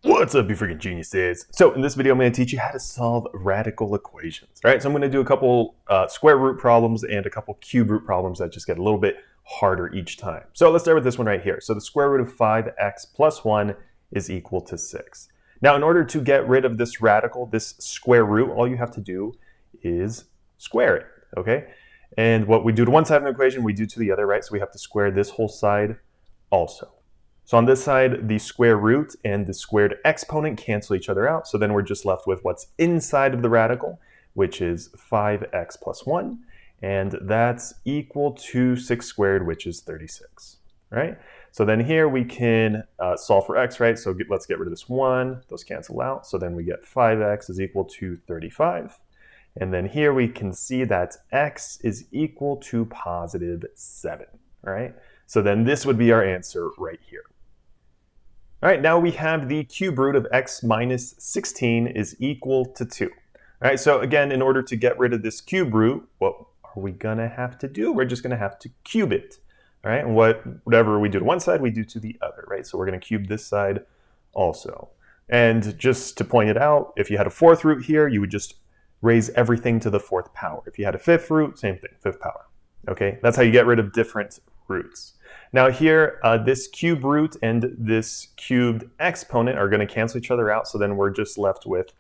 What's up, you freaking geniuses? So in this video, I'm going to teach you how to solve radical equations. All right, so I'm going to do a couple square root problems and a couple cube root problems that just get a little bit harder each time. So let's start with this one right here. So the square root of 5x plus 1 is equal to 6. Now, in order to get rid of this radical, this square root, all you have to do is square it, okay? And what we do to one side of an equation, we do to the other, right? So we have to square this whole side also. So on this side, the square root and the squared exponent cancel each other out. So then we're just left with what's inside of the radical, which is 5x plus 1. And that's equal to 6 squared, which is 36, right? So then here we can solve for x, right? So let's get rid of this 1. Those cancel out. So then we get 5x is equal to 35. And then here we can see that x is equal to positive 7, right? So then this would be our answer right here. All right, now we have the cube root of x minus 16 is equal to 2. All right, so again, in order to get rid of this cube root, what are we going to have to do? We're just going to have to cube it. All right, and whatever we do to one side, we do to the other, right? So we're going to cube this side also. And just to point it out, if you had a fourth root here, you would just raise everything to the fourth power. If you had a fifth root, same thing, fifth power. Okay, that's how you get rid of different roots. Now here, this cube root and this cubed exponent are going to cancel each other out, so then we're just left with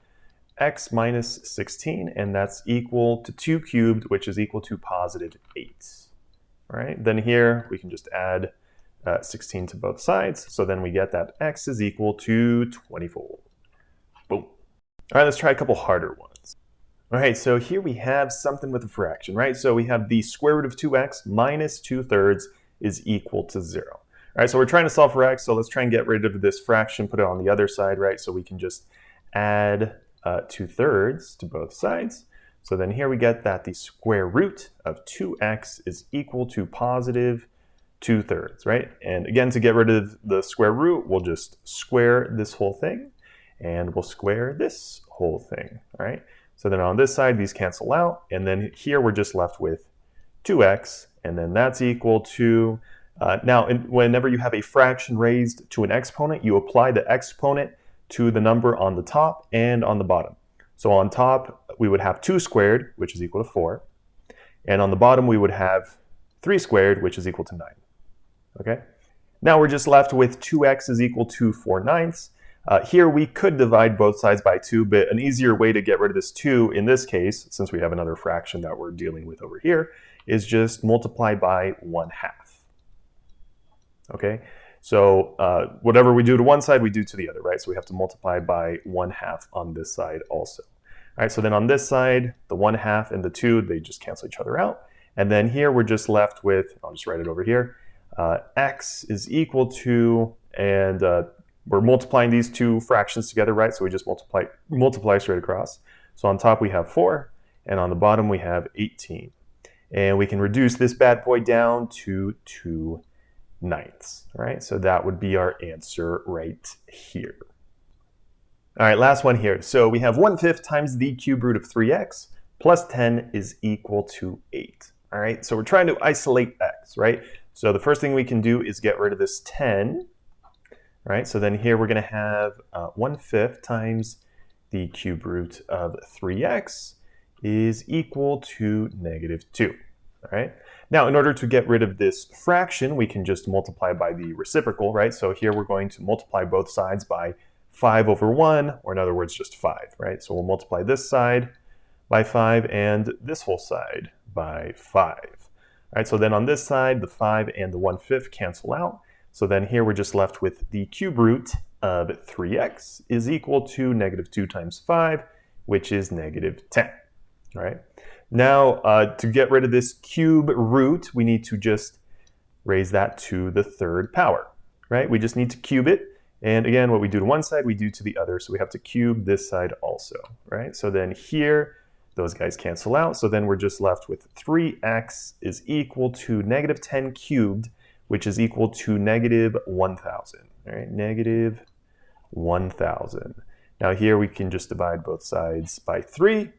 x minus 16, and that's equal to 2 cubed, which is equal to positive 8. All right, then here we can just add 16 to both sides, so then we get that x is equal to 24. Boom. All right, let's try a couple harder ones. All right, so here we have something with a fraction, right? So we have the square root of 2x minus 2/3 is equal to 0. All right, so we're trying to solve for x, so let's try and get rid of this fraction, put it on the other side, right? So we can just add 2/3 to both sides. So then here we get that the square root of 2x is equal to positive 2/3, right? And again, to get rid of the square root, we'll just square this whole thing, and we'll square this whole thing, all right? So then on this side, these cancel out, and then here we're just left with 2x, and then that's equal to, whenever you have a fraction raised to an exponent, you apply the exponent to the number on the top and on the bottom. So on top, we would have 2 squared, which is equal to 4, and on the bottom, we would have 3 squared, which is equal to 9, okay? Now we're just left with 2x is equal to 4/9. Here we could divide both sides by 2, but an easier way to get rid of this 2 in this case, since we have another fraction that we're dealing with over here, is just multiply by 1/2. Okay, so whatever we do to one side, we do to the other, right? So we have to multiply by 1/2 on this side also. All right, so then on this side, the 1/2 and the 2, they just cancel each other out. And then here we're just left with, I'll just write it over here, x is equal to, and we're multiplying these two fractions together, right? So we just multiply straight across. So on top we have 4, and on the bottom we have 18. And we can reduce this bad boy down to 2/9, right? So that would be our answer right here. All right, last one here. So we have 1/5 times the cube root of 3x plus 10 is equal to 8. All right, so we're trying to isolate x, right? So the first thing we can do is get rid of this 10, right? So then here we're going to have 1/5 times the cube root of 3x is equal to -2, all right? Now, in order to get rid of this fraction, we can just multiply by the reciprocal, right? So here we're going to multiply both sides by 5/1, or in other words, just 5, right? So we'll multiply this side by 5 and this whole side by 5. All right, so then on this side, the 5 and the 1/5 cancel out. So then here we're just left with the cube root of 3x is equal to -2 times 5, which is -10. All right. Now, to get rid of this cube root, we need to just raise that to the 3rd power, right? We just need to cube it. And again, what we do to one side, we do to the other. So we have to cube this side also, right? So then here, those guys cancel out. So then we're just left with 3x is equal to -10 cubed, which is equal to -1,000, all right? -1,000. Now here we can just divide both sides by 3.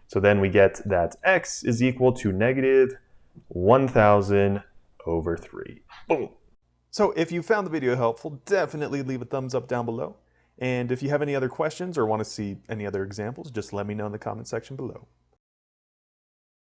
So then we get that x is equal to -1,000 over 3. Boom. So if you found the video helpful, definitely leave a thumbs up down below. And if you have any other questions or want to see any other examples, just let me know in the comment section below.